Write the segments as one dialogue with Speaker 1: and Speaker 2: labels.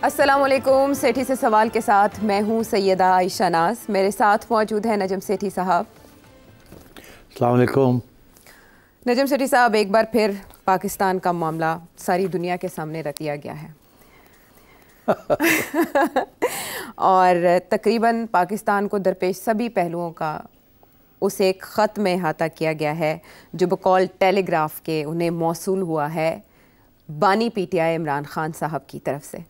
Speaker 1: अस्सलामुअलैकुम। सेठी से सवाल के साथ मैं हूं सैयदा आयशा नाज। मेरे साथ मौजूद है नजम सेठी साहब।
Speaker 2: अस्सलामुअलैकुम।
Speaker 1: नजम सेठी साहब, एक बार फिर पाकिस्तान का मामला सारी दुनिया के सामने रख दिया गया है और तकरीबन पाकिस्तान को दरपेश सभी पहलुओं का उस एक ख़त में अहाता किया गया है जो बकौल टेलीग्राफ के उन्हें मौसूल हुआ है बानी पीटीआई इमरान खान साहब की तरफ से।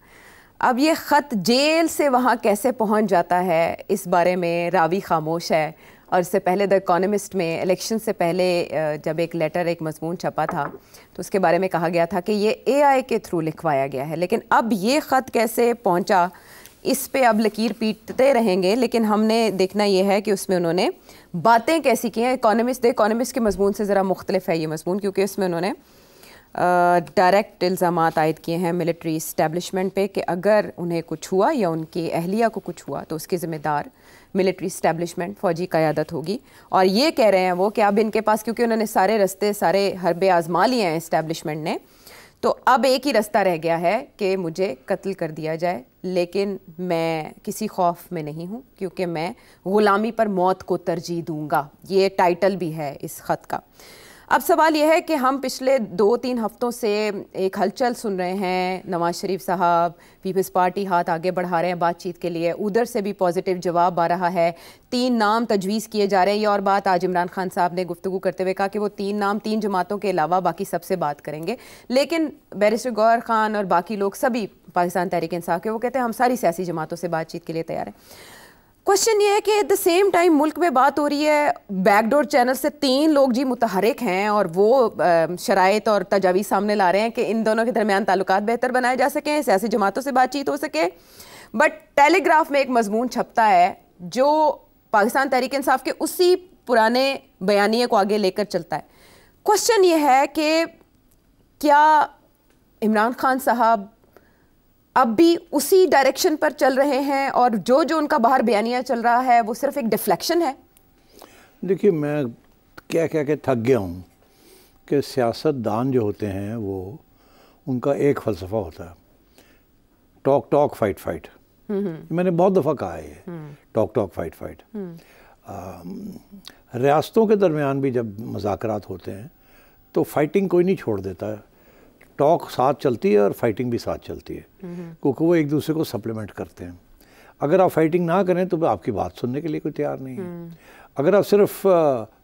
Speaker 1: अब ये ख़त जेल से वहाँ कैसे पहुँच जाता है, इस बारे में रावी खामोश है। और इससे पहले द इकोनॉमिस्ट में इलेक्शन से पहले जब एक लेटर, एक मजमून छपा था तो उसके बारे में कहा गया था कि ये एआई के थ्रू लिखवाया गया है। लेकिन अब ये ख़त कैसे पहुँचा, इस पे अब लकीर पीटते रहेंगे। लेकिन हमने देखना ये है कि उसमें उन्होंने बातें कैसी की हैं। द इकोनॉमिस्ट के मजमून से ज़रा मुख्तलिफ है ये मजमून, क्योंकि इसमें उन्होंने डायरेक्ट इल्ज़ामात आयद किए हैं मिलिट्री इस्टेब्लिशमेंट पे कि अगर उन्हें कुछ हुआ या उनकी अहलिया को कुछ हुआ तो उसके ज़िम्मेदार मिलिट्री इस्टेब्लिशमेंट, फ़ौजी क़यादत होगी। और ये कह रहे हैं वो कि अब इनके पास, क्योंकि उन्होंने सारे रास्ते, सारे हरबे आजमा लिए हैं इस्टेब्लिशमेंट ने, तो अब एक ही रास्ता रह गया है कि मुझे कत्ल कर दिया जाए। लेकिन मैं किसी खौफ में नहीं हूँ, क्योंकि मैं ग़ुलामी पर मौत को तरजीह दूँगा। ये टाइटल भी है इस ख़त का। अब सवाल यह है कि हम पिछले 2-3 हफ्तों से एक हलचल सुन रहे हैं। नवाज़ शरीफ साहब, पीपल्स पार्टी हाथ आगे बढ़ा रहे हैं बातचीत के लिए, उधर से भी पॉजिटिव जवाब आ रहा है। 3 नाम तजवीज़ किए जा रहे हैं। ये और बात आज इमरान खान साहब ने गुफ्तगू करते हुए कहा कि वो 3 नाम 3 जमातों के अलावा बाकी सबसे बात करेंगे। लेकिन बैरिस्टर गौहर खान और बाकी लोग सभी पाकिस्तान तहरीक इंसाफ के, वो कहते हैं हम सारी सियासी जमातों से बातचीत के लिए तैयार हैं। क्वेश्चन ये है कि एट द सेम टाइम मुल्क में बात हो रही है बैकडोर चैनल से 3 लोग जी मुतहरिक हैं और वो शराइत और तजावीज़ सामने ला रहे हैं कि इन दोनों के दरमियान ताल्लुकात बेहतर बनाए जा सकें, सियासी जमातों से बातचीत हो सके। बट टेलीग्राफ में एक मजमून छपता है जो पाकिस्तान तहरीक इंसाफ के उसी पुराने बयानिए को आगे लेकर चलता है। क्वेश्चन ये है कि क्या इमरान खान साहब अब भी उसी डायरेक्शन पर चल रहे हैं और जो जो उनका बाहर बयानिया चल रहा है वो सिर्फ एक डिफ्लेक्शन है? देखिए,
Speaker 2: मैं क्या क्या के थक गया हूँ कि सियासतदान जो होते हैं वो, उनका एक फ़लसफ़ा होता है, टॉक टॉक फाइट फाइट। मैंने बहुत दफ़ा कहा है ये, टॉक टॉक फाइट फाइट। रियासतों के दरमियान भी जब मुज़ाकरात होते हैं तो फाइटिंग कोई नहीं छोड़ देता है, टॉक साथ चलती है और फाइटिंग भी साथ चलती है, क्योंकि वो एक दूसरे को सप्लीमेंट करते हैं। अगर आप फाइटिंग ना करें तो आपकी बात सुनने के लिए कोई तैयार नहीं है। अगर आप सिर्फ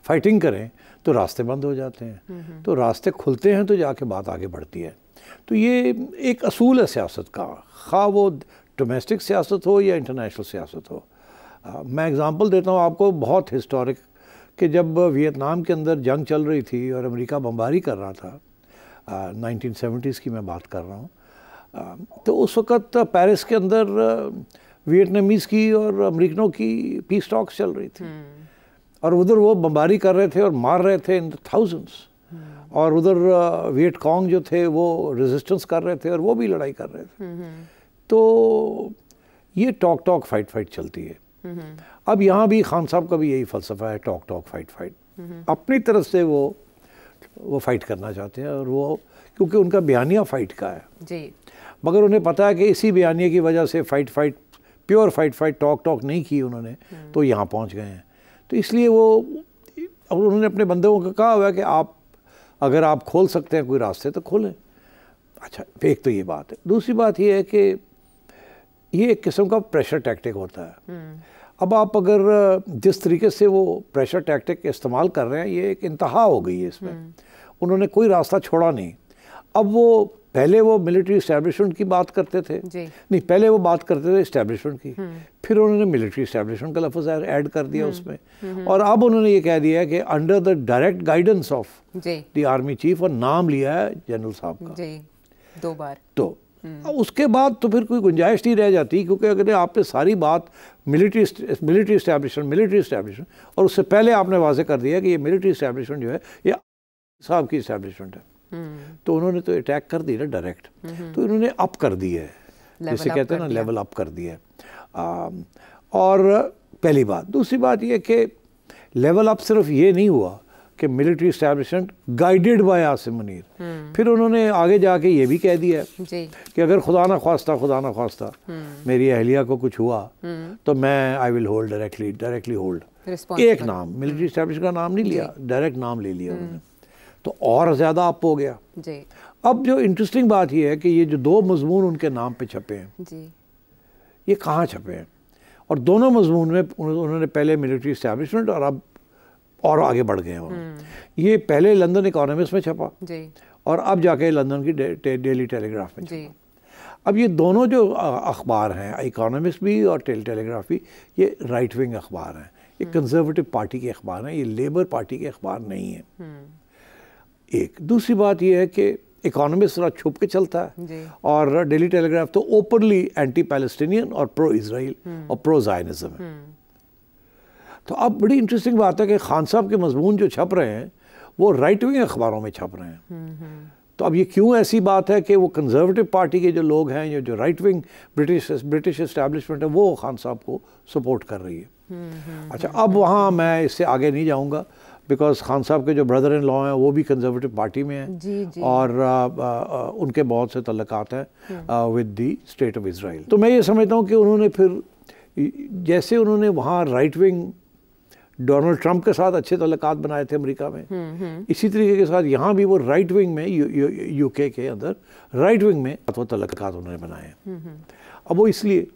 Speaker 2: फाइटिंग करें तो रास्ते बंद हो जाते हैं, तो रास्ते खुलते हैं तो जाके बात आगे बढ़ती है। तो ये एक असूल है सियासत का, खा वो डोमेस्टिक सियासत हो या इंटरनेशनल सियासत हो। मैं एग्ज़ाम्पल देता हूँ आपको, बहुत हिस्टोरिक, कि जब वियतनाम के अंदर जंग चल रही थी और अमेरिका बमबारी कर रहा था, 1970s की मैं बात कर रहा हूँ, तो उस वक़्त पेरिस के अंदर वियतनामीज़ की और अमेरिकनों की पीस टॉक्स चल रही थी और उधर वो बमबारी कर रहे थे और मार रहे थे इन थाउजेंड्स, और उधर वियट कॉन्ग जो थे वो रेजिस्टेंस कर रहे थे और वो भी लड़ाई कर रहे थे। तो ये टॉक टॉक फाइट फाइट चलती है। अब यहाँ भी खान साहब का भी यही फ़लसफ़ा है, टॉक टॉक फाइट फाइट। अपनी तरफ से वो फ़ाइट करना चाहते हैं, और वो क्योंकि उनका बयानिया फ़ाइट का है जी, मगर उन्हें पता है कि इसी बयानिए की वजह से fight pure fight talk talk नहीं की उन्होंने, तो यहाँ पहुँच गए हैं। तो इसलिए वो, अब उन्होंने अपने बंदों को कहा हुआ है कि आप अगर आप खोल सकते हैं कोई रास्ते तो खोलें। अच्छा, एक तो ये बात है। दूसरी बात ये है कि ये एक किस्म का प्रेशर टैक्टिक होता है। अब आप अगर जिस तरीके से वो प्रेशर टैक्टिक इस्तेमाल कर रहे हैं, ये एक इंतहा हो गई है इसमें। उन्होंने कोई रास्ता छोड़ा नहीं। अब वो पहले वो मिलिट्री इस्टेब्लिशमेंट की बात करते थे, नहीं, पहले वो बात करते थे इस्टेब्लिशमेंट की, फिर उन्होंने मिलिट्री इस्टेब्लिशमेंट का लफ्ज़ ऐड कर दिया उसमें, और अब उन्होंने ये कह दिया है कि under the direct guidance of the army chief, और नाम लिया है जनरल साहब का
Speaker 1: 2 बार।
Speaker 2: तो उसके बाद तो फिर कोई गुंजाइश नहीं रह जाती, क्योंकि अगर आपने सारी बात मिलिट्री इस्टेब्लिशमेंट, और उससे पहले आपने वाज़े कर दिया कि ये मिलिट्री इस्टेब्लिशमेंट जो है ये साहब की इस्टेब्लिशमें है, तो उन्होंने तो अटैक कर दी ना डायरेक्ट। तो इन्होंने अप कर दी है, जैसे कहते हैं ना, लेवल अप कर दिया है। और पहली बात। दूसरी बात ये कि लेवल अप सिर्फ ये नहीं हुआ कि military establishment guided by Asim Munir. फिर उन्होंने आगे जाके ये भी कह दिया कि अगर खुदा ना ख्वास्ता मेरी अहलिया को कुछ हुआ तो मैं I will hold directly hold, एक नाम, मिलिट्री इस्टेब्लिशमेंट का नाम नहीं लिया, डायरेक्ट नाम ले लिया उन्होंने, तो और ज़्यादा अप हो गया। अब जो इंटरेस्टिंग बात यह है कि ये जो 2 मजमून उनके नाम पे छपे हैं, ये कहाँ छपे हैं, और दोनों मजमून में उन्होंने पहले मिलिट्री इस्टेब्लिशमेंट और आगे बढ़ गए हैं। ये पहले लंदन इकोनॉमिस्ट में छपा और अब जाके लंदन की डेली टेलीग्राफ में छपा। अब ये दोनों जो अखबार हैं, इकोनॉमिस्ट भी और डेली टेलीग्राफ भी, ये राइट विंग अखबार हैं, ये कंजर्वेटिव पार्टी के अखबार हैं, ये लेबर पार्टी के अखबार नहीं है। एक दूसरी बात ये है कि इकोनॉमिस्ट थोड़ा छुप के चलता है और डेली टेलीग्राफ तो ओपनली एंटी पैलेस्टीनियन और प्रो इजराइल और प्रो जायनिज्म है। तो अब बड़ी इंटरेस्टिंग बात है कि खान साहब के मजमून जो छप रहे हैं वो राइट विंग अखबारों में छप रहे हैं। तो अब ये क्यों ऐसी बात है कि वो कंजर्वेटिव पार्टी के जो लोग हैं, ये जो राइट विंग ब्रिटिश एस्टैब्लिशमेंट है, वो खान साहब को सपोर्ट कर रही है। अच्छा, अब वहाँ मैं इससे आगे नहीं जाऊँगा बिकॉज खान साहब के जो ब्रदर इन लॉ हैं वो भी कंजर्वेटिव पार्टी में हैं और उनके बहुत से तल्लुकात हैं with the state of Israel. तो मैं ये समझता हूँ कि उन्होंने फिर जैसे उन्होंने वहाँ राइट विंग डोनाल्ड ट्रंप के साथ अच्छे तल्लुकात बनाए थे अमेरिका में, इसी तरीके के साथ यहाँ भी वो राइट विंग में यूके के अंदर राइट विंग में वो तल्लुकात उन्होंने बनाए हैं। अब वो इसलिए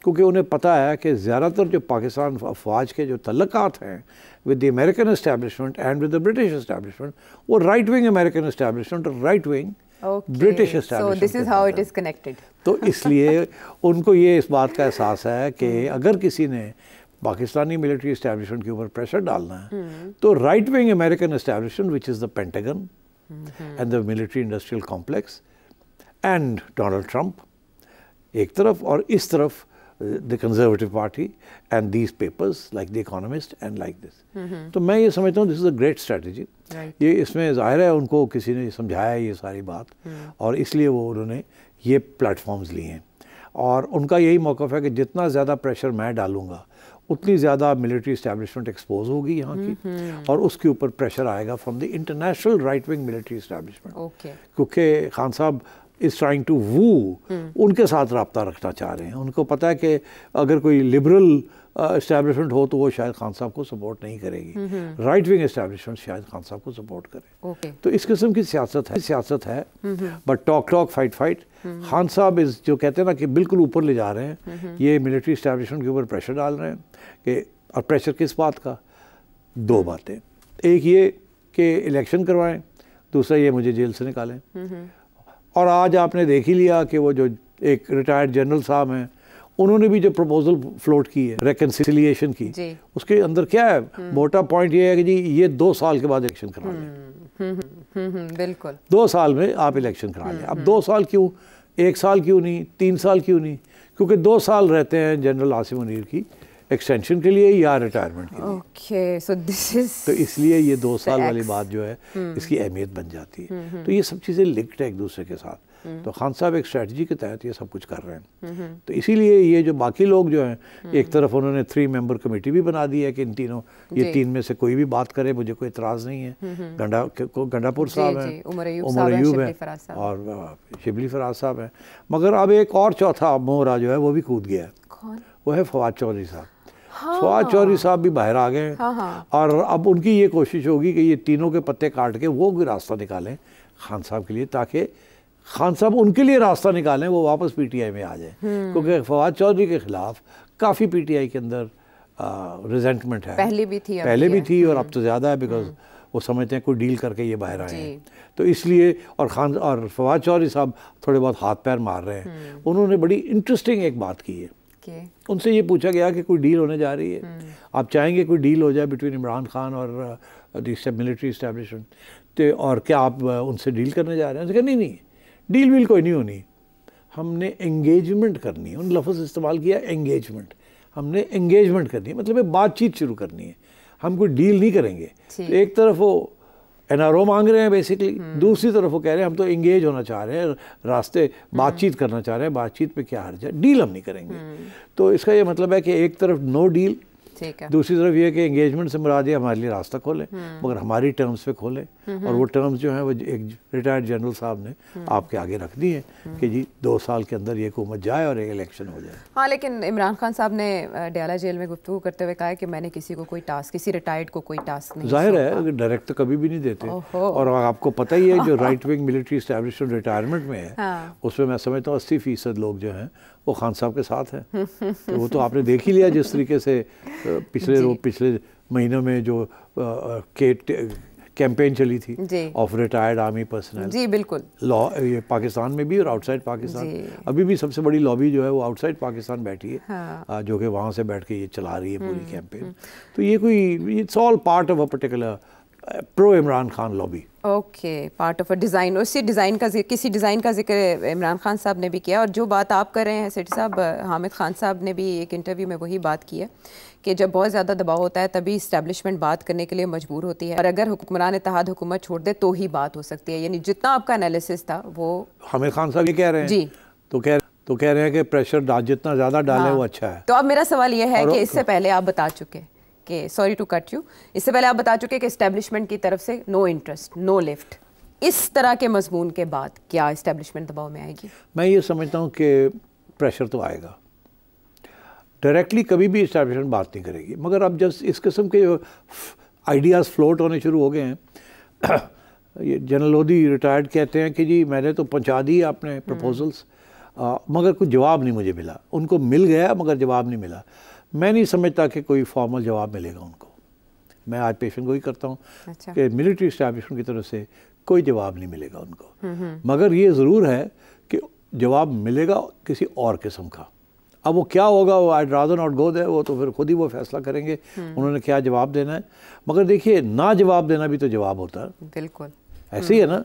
Speaker 2: क्योंकि उन्हें पता है कि ज़्यादातर जो पाकिस्तान अफवाज के जो तल्लुकात हैं with the American establishment and with the British establishment, वो राइट विंग अमेरिकन एस्टैब्लिशमेंट और राइट विंग ब्रिटिश एस्टैब्लिशमेंट। तो इसलिए उनको ये इस बात का एहसास है कि अगर किसी ने पाकिस्तानी मिलिट्री एस्टैब्लिशमेंट के ऊपर प्रेशर डालना है तो right wing American establishment which is the pentagon and the military industrial complex and Donald Trump एक तरफ, और इस तरफ the conservative party and these papers like the Economist and like this। तो मैं ये समझता हूँ this is a great strategy। ये इसमें ज़ाहिर है उनको किसी ने समझाया ये सारी बात और इसलिए वो उन्होंने ये प्लेटफॉर्म्स लिए हैं और उनका यही मौक़िफ़ है कि जितना ज़्यादा प्रेशर मैं डालूँगा उतनी ज़्यादा मिलिट्री इस्टेब्लिशमेंट एक्सपोज होगी यहाँ की और उसके ऊपर प्रेशर आएगा from the international right wing military establishment, क्योंकि खान साहब इज़ ट्राइंग टू वू, उनके साथ रब्ता रखना चाह रहे हैं। उनको पता है कि अगर कोई लिबरल इस्टेब्लिशमेंट हो तो वो शायद खान साहब को सपोर्ट नहीं करेगी, राइट विंग इस्टेब्लिशमेंट शायद खान साहब को सपोर्ट करे। तो इस किस्म की सियासत है बट टॉक फाइट। खान साहब इस जो कहते हैं ना कि बिल्कुल ऊपर ले जा रहे हैं, ये मिलिट्री इस्टेब्लिशमेंट के ऊपर प्रेशर डाल रहे हैं कि, और प्रेशर किस बात का, 2 बातें, एक ये कि इलेक्शन करवाएं, दूसरा ये मुझे जेल से निकालें। और आज आपने देख ही लिया कि वो जो एक रिटायर्ड जनरल साहब हैं उन्होंने भी जो प्रपोजल फ्लोट की है रेकन्सिलिएशन की, उसके अंदर क्या है, मोटा पॉइंट ये है कि जी ये 2 साल के बाद इलेक्शन करा लें। बिल्कुल 2 साल में आप इलेक्शन करा लें। अब 2 साल क्यों, 1 साल क्यों नहीं, 3 साल क्यों नहीं, क्योंकि 2 साल रहते हैं जनरल आसिम मुनीर की एक्सटेंशन के लिए या रिटायरमेंट के लिए। सो दिस इज, तो इसलिए ये 2 साल वाली बात जो है इसकी अहमियत बन जाती है। तो ये सब चीज़ें लिंक्ड है एक दूसरे के साथ। तो खान साहब एक स्ट्रेटजी के तहत ये सब कुछ कर रहे हैं। तो इसीलिए ये जो बाकी लोग जो हैं, एक तरफ उन्होंने 3 मेंबर कमेटी भी बना दी है कि इन तीनों, ये 3 में से कोई भी बात करे मुझे कोई इतराज़ नहीं है। गंडापुर साहब हैं, उमर अयूब हैं और शिबली फराज साहब हैं, मगर अब एक और चौथा मोहरा जो है वो भी कूद गया है, वो है फवाद चौधरी साहब। फवाद चौधरी साहब भी बाहर आ गए हैं और अब उनकी ये कोशिश होगी कि ये तीनों के पत्ते काट के वो भी रास्ता निकालें खान साहब के लिए, ताकि खान साहब उनके लिए रास्ता निकालें, वो वापस पीटीआई में आ जाए। क्योंकि फवाद चौधरी के ख़िलाफ़ काफ़ी पीटीआई के अंदर रिजेंटमेंट है, पहले भी थी और अब तो ज़्यादा है, बिकॉज वो समझते हैं कोई डील करके ये बाहर आए हैं। तो इसलिए और फवाद चौधरी साहब थोड़े बहुत हाथ पैर मार रहे हैं। उन्होंने बड़ी इंटरेस्टिंग एक बात की है, उनसे ये पूछा गया कि कोई डील होने जा रही है, आप चाहेंगे कोई डील हो जाए बिटवीन इमरान खान और मिलिट्री इस्टेब्लिशमेंट, तो और क्या आप उनसे डील करने जा रहे हैं? उन्होंने कहा नहीं, डील वील कोई नहीं होनी, हमने एंगेजमेंट करनी है। उन लफ्ज़ इस्तेमाल किया एंगेजमेंट, हमने एंगेजमेंट करनी है, मतलब बातचीत शुरू करनी है, हम कोई डील नहीं करेंगे। तो एक तरफ वो एनआरओ मांग रहे हैं बेसिकली, दूसरी तरफ वो कह रहे हैं हम तो एंगेज होना चाह रहे हैं, रास्ते बातचीत करना चाह रहे हैं, बातचीत पे क्या हर्ज है, डील हम नहीं करेंगे। तो इसका ये मतलब है कि एक तरफ नो डील
Speaker 1: ठीक है।
Speaker 2: दूसरी तरफ ये कि एंगेजमेंट से मुराद ये हमारे लिए रास्ता खोलें, मगर हमारी टर्म्स पे खोलें, और वो टर्म्स जो हैं वो एक रिटायर्ड जनरल साहब ने आपके आगे रख दी है कि जी 2 साल के अंदर ये हुकूमत जाए और एक इलेक्शन हो जाए।
Speaker 1: हाँ, लेकिन इमरान खान साहब ने डयाला जेल में गुफ्तगू करते हुए कहा है कि मैंने किसी को कोई टास्क, किसी रिटायर्ड को कोई टास्क नहीं।
Speaker 2: जाहिर है डायरेक्ट तो कभी भी नहीं देते, और आपको पता ही है जो right wing military establishment retirement में है,
Speaker 1: हाँ।
Speaker 2: उसमें मैं समझता हूँ 80% लोग जो हैं वो खान साहब के साथ हैं। तो वो तो आपने देख ही लिया जिस तरीके से पिछले महीनों में जो कैंपेन चली थी ऑफ रिटायर्ड आर्मी पर्सनल।
Speaker 1: जी बिल्कुल।
Speaker 2: लॉ ये पाकिस्तान में भी और आउटसाइड पाकिस्तान अभी भी सबसे बड़ी लॉबी जो है वो आउटसाइड पाकिस्तान बैठी है। हाँ। जो कि वहाँ से बैठ के ये चला रही है पूरी कैंपेन। तो ये कोई it's all part of a particular pro Imran Khan lobby.
Speaker 1: Okay, part of a design. उसी डिज़ाइन का किसी डिज़ाइन का जिक्र इमरान खान साहब ने भी किया, और जो बात आप कर रहे हैं सेठी साहब, हामिद खान साहब ने भी एक इंटरव्यू में वही बात की है कि जब बहुत ज़्यादा दबाव होता है तभी इस्टेब्लिशमेंट बात करने के लिए मजबूर होती है, और अगर हुक्मरान इत्तेहाद हुकूमत छोड़ दे तो ही बात हो सकती है। यानी जितना आपका एनालिसिस था वो हामिद
Speaker 2: खान साहब ये कह रहे हैं जी, तो कह रहे हैं कि प्रेशर जितना ज़्यादा डाले वो अच्छा है।
Speaker 1: तो अब मेरा सवाल ये है कि इससे पहले आप बता चुके कि, सॉरी टू कट यू, इससे पहले आप बता चुके कि इस्टेब्लिशमेंट की तरफ से नो इंटरेस्ट, नो लिफ्ट। इस तरह के मजमून के बाद क्या इस्टेब्लिशमेंट दबाव में आएगी?
Speaker 2: मैं ये समझता हूँ कि प्रेशर तो आएगा, डायरेक्टली कभी भी इस्टेब्लिशमेंट बात नहीं करेगी, मगर अब जब इस किस्म के आइडियाज़ फ्लोट होने शुरू हो गए हैं ये जनरल लोधी रिटायर्ड कहते हैं कि जी मैंने तो पहुँचा दी अपने प्रपोजल्स, मगर कुछ जवाब नहीं मुझे मिला। उनको मिल गया मगर जवाब नहीं मिला। मैं नहीं समझता कि कोई फॉर्मल जवाब मिलेगा उनको। मैं आज पेशन गोई करता हूँ कि मिलिट्री इस्टेब्लिशमेंट की तरफ से कोई जवाब नहीं मिलेगा उनको, मगर ये ज़रूर है कि जवाब मिलेगा किसी और किस्म का। अब वो क्या होगा वो I rather not go there, वो तो फिर खुद ही वो फैसला करेंगे उन्होंने क्या जवाब देना है। मगर देखिए ना जवाब देना भी तो जवाब होता है।
Speaker 1: बिल्कुल
Speaker 2: ऐसे ही है ना,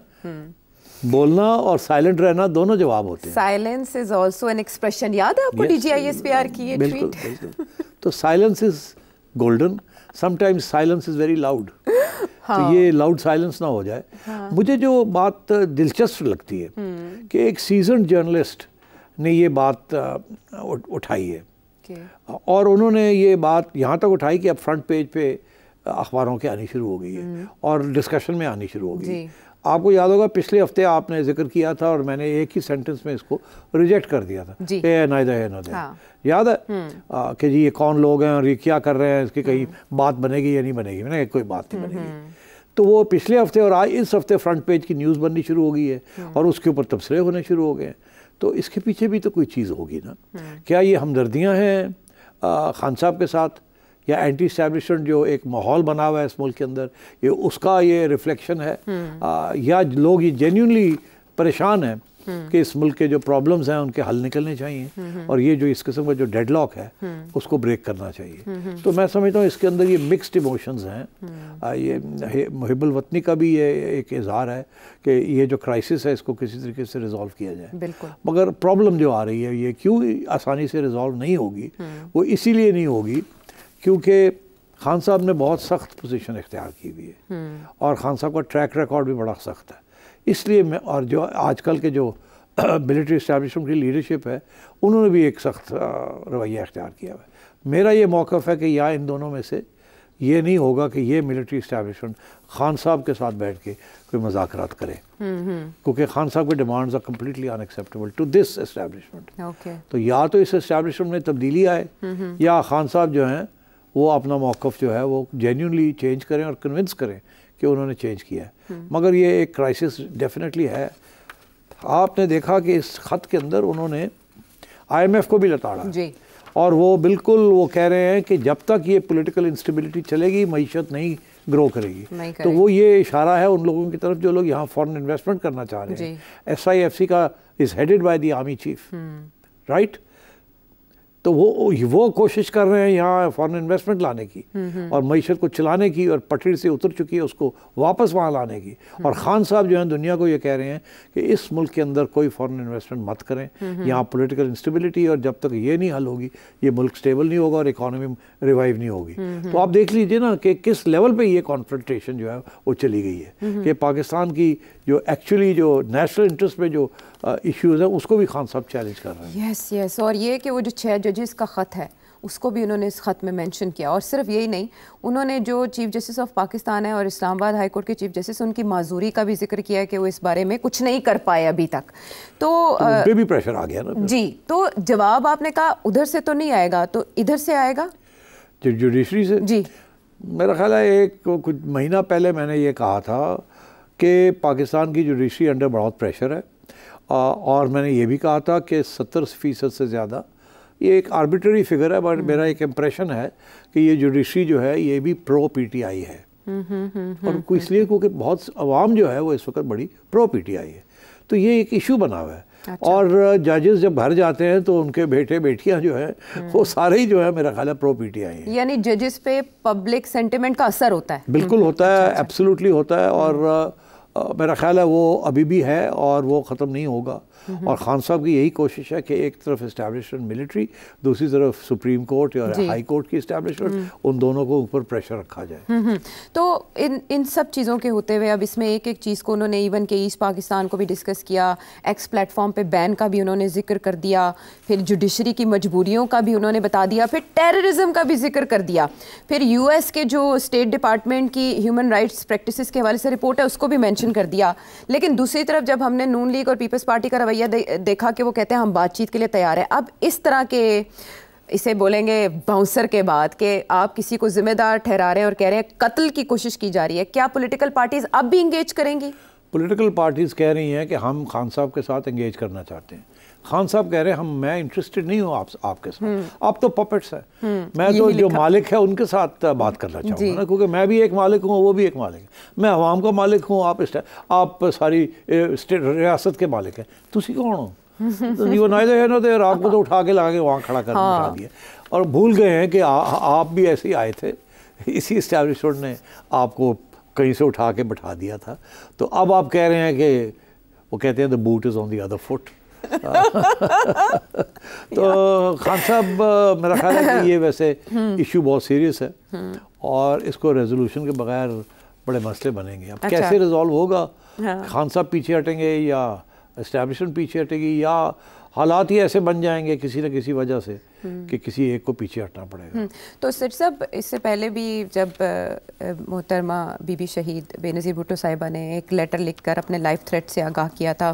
Speaker 2: बोलना और साइलेंट रहना दोनों जवाब होते हैं।
Speaker 1: Silence is also an expression. याद है आपको DGISPR की ये
Speaker 2: बिल्कुल, बिल्कुल। तो silence is golden, sometimes silence is very loud. तो ये लाउड साइलेंस ना हो जाए। मुझे जो बात दिलचस्प लगती है कि एक सीजन्ड जर्नलिस्ट ने ये बात उठाई है, और उन्होंने ये बात यहाँ तक उठाई कि अब फ्रंट पेज पे अखबारों के आनी शुरू हो गई है और डिस्कशन में आनी शुरू हो गई। आपको याद होगा पिछले हफ्ते आपने जिक्र किया था और मैंने एक ही सेंटेंस में इसको रिजेक्ट कर दिया था, याद है कि जी ये कौन लोग हैं और ये क्या कर रहे हैं, इसकी कहीं बात बनेगी या नहीं बनेगी। मैंने कोई बात नहीं बनेगी। तो वो पिछले हफ्ते और आज इस हफ्ते फ्रंट पेज की न्यूज़ बननी शुरू हो गई है और उसके ऊपर तबसरे होने शुरू हो गए। तो इसके पीछे भी तो कोई चीज़ होगी ना। क्या ये हमदर्दियाँ हैं खान साहब के साथ, या एंटी इस्टेब्लिशमेंट जो एक माहौल बना हुआ है इस मुल्क के अंदर ये उसका ये रिफ्लेक्शन है, या लोग ये जेन्युइनली परेशान हैं कि इस मुल्क के जो प्रॉब्लम्स हैं उनके हल निकलने चाहिए और ये जो इस किस्म का जो डेडलॉक है उसको ब्रेक करना चाहिए। तो मैं समझता हूँ इसके अंदर ये मिक्स्ड इमोशंस हैं। ये मुहिब्बुल वतनी का भी ये एक इजहार है कि ये जो क्राइसिस है इसको किसी तरीके से रिजॉल्व किया जाए। मगर प्रॉब्लम जो आ रही है ये क्यों आसानी से रिजॉल्व नहीं होगी, वो इसीलिए नहीं होगी क्योंकि खान साहब ने बहुत सख्त पोजीशन इख्तियार की हुई है और खान साहब का ट्रैक रिकॉर्ड भी बड़ा सख्त है। इसलिए मैं, और जो आजकल के जो मिलिट्री इस्टेब्लिशमेंट की लीडरशिप है उन्होंने भी एक सख्त रवैया इख्तियार किया है। मेरा ये मौक़िफ़ है कि या इन दोनों में से ये नहीं होगा कि ये मिलिट्री इस्टेब्लिशमेंट खान साहब के साथ बैठ के कोई मुज़ाकरात करे, क्योंकि खान साहब के demands are completely unacceptable to this establishment. तो या तो इस इस्टेब्लिशमेंट में तब्दीली आए या खान साहब जो हैं वो अपना मौक़िफ़ जो है वो जेन्युइनली चेंज करें और कन्विंस करें कि उन्होंने चेंज किया है। मगर ये एक क्राइसिस डेफिनेटली है। आपने देखा कि इस ख़त के अंदर उन्होंने IMF को भी लताड़ा जी। और वो बिल्कुल वो कह रहे हैं कि जब तक ये पॉलिटिकल इंस्टेबिलिटी चलेगी मईशत नहीं ग्रो करेगी। तो वो ये इशारा है उन लोगों की तरफ जो लोग यहाँ फॉरेन इन्वेस्टमेंट करना चाह रहे हैं। SIFC का is headed by the army chief, right. तो वो कोशिश कर रहे हैं यहाँ फॉरेन इन्वेस्टमेंट लाने की और मईशत को चलाने की, और पटरी से उतर चुकी है उसको वापस वहाँ लाने की। और ख़ान साहब जो हैं दुनिया को ये कह रहे हैं कि इस मुल्क के अंदर कोई फॉरेन इन्वेस्टमेंट मत करें, यहाँ पॉलिटिकल इंस्टेबिलिटी, और जब तक ये नहीं हल होगी ये मुल्क स्टेबल नहीं होगा और इकॉनमी रिवाइव नहीं होगी। तो आप देख लीजिए ना कि किस लेवल पर ये कॉन्फ्रंटेशन जो है वो चली गई है कि पाकिस्तान की जो एक्चुअली जो नेशनल इंटरेस्ट में जो इश्यूज़ हैं उसको भी खान साहब चैलेंज कर रहे हैं।
Speaker 1: यस। और ये कि वो जो 6 जजेस का ख़त है उसको भी उन्होंने इस ख़त में मेंशन किया। और सिर्फ यही नहीं, उन्होंने जो चीफ जस्टिस ऑफ पाकिस्तान है और इस्लामाबाद हाई कोर्ट के चीफ जस्टिस, उनकी माजूरी का भी जिक्र किया कि वो इस बारे में कुछ नहीं कर पाए अभी तक। तो
Speaker 2: उन पे भी प्रेशर आ गया ना
Speaker 1: जी। तो जवाब आपने कहा उधर से तो नहीं आएगा, तो इधर से आएगा,
Speaker 2: जुडिशरी से
Speaker 1: जी।
Speaker 2: मेरा ख्याल है कुछ महीना पहले मैंने ये कहा था कि पाकिस्तान की जुडिशरी अंडर बहुत प्रेशर है, और मैंने ये भी कहा था कि 70% से ज़्यादा, ये एक आर्बिट्ररी फिगर है बट मेरा एक इम्प्रेशन है कि ये जुडिशरी जो है ये भी प्रो पीटीआई है। और इसलिए क्योंकि बहुत अवाम जो है वो इस वक्त बड़ी प्रो पीटीआई है, तो ये एक इशू बना हुआ है। अच्छा। और जजेस जब घर जाते हैं तो उनके बेटे बेटियां जो है वो सारे ही जो है मेरा ख्याल है प्रो पीटीआई हैं।
Speaker 1: यानी जजेस पे पब्लिक सेंटिमेंट का असर होता है।
Speaker 2: बिल्कुल होता है, एब्सोल्युटली होता है। और मेरा ख्याल है वो अभी भी है और वो ख़त्म नहीं होगा। और खान साहब की यही कोशिश है कि एक तरफ इस्टेब्लिशमेंट मिलिट्री, दूसरी तरफ सुप्रीम कोर्ट और हाई कोर्ट की इस्टेब्लिशमेंट, उन दोनों को ऊपर प्रेशर रखा जाए।
Speaker 1: तो इन सब चीज़ों के होते हुए अब इसमें एक एक चीज़ को उन्होंने इवन के ईस्ट पाकिस्तान को भी डिस्कस किया, एक्स प्लेटफॉर्म पे बैन का भी उन्होंने जिक्र कर दिया, फिर जुडिशरी की मजबूरियों का भी उन्होंने बता दिया, फिर टेररिज्म का भी जिक्र कर दिया, फिर यूएस के जो स्टेट डिपार्टमेंट की ह्यूमन राइट्स प्रैक्टिसेस के हवाले से रिपोर्ट है उसको भी मेंशन कर दिया। लेकिन दूसरी तरफ जब हमने नून लीग और पीपल्स पार्टी का रवैया देखा कि वो कहते हैं हम बातचीत के लिए तैयार है, अब इस तरह के इसे बोलेंगे बाउंसर के बाद कि आप किसी को जिम्मेदार ठहरा रहे हैं और कह रहे हैं कत्ल की कोशिश की जा रही है, क्या पॉलिटिकल पार्टीज अब भी इंगेज करेंगी?
Speaker 2: पॉलिटिकल पार्टीज कह रही हैं कि हम खान साहब के साथ एंगेज करना चाहते हैं। खान साहब कह रहे हैं मैं इंटरेस्टेड नहीं हूँ आपके साथ, आप तो पपेट्स हैं, मैं तो जो मालिक है उनके साथ बात करना चाहूँगा ना, क्योंकि मैं भी एक मालिक हूँ, वो भी एक मालिक है, मैं अवाम का मालिक हूँ, आप सारी रियासत के मालिक हैं, तुसी कौन हो? तो जीवन है ना, तो आपको तो उठा के ला के वहाँ खड़ा कर बिठा दिया। और भूल गए हैं कि आप भी ऐसे ही आए थे, इसी एस्टैब्लिशमेंट ने आपको कहीं से उठा के बैठा दिया था। तो अब आप कह रहे हैं कि वो कहते हैं the boot is on the other foot. तो खान साहब मेरा ख्याल है कि ये वैसे इशू बहुत सीरियस है और इसको रेजोल्यूशन के बगैर बड़े मसले बनेंगे। अब कैसे रिजॉल्व होगा, खान साहब पीछे हटेंगे या एस्टैब्लिशमेंट पीछे हटेगी, या हालात ही ऐसे बन जाएंगे किसी न किसी वजह से कि किसी एक को पीछे हटना पड़ेगा।
Speaker 1: तो सिर साहब, इससे पहले भी जब मोहतरमा बीबी शहीद बेनज़ीर भुट्टो साहिबा ने एक लेटर लिखकर अपने लाइफ थ्रेट से आगाह किया था,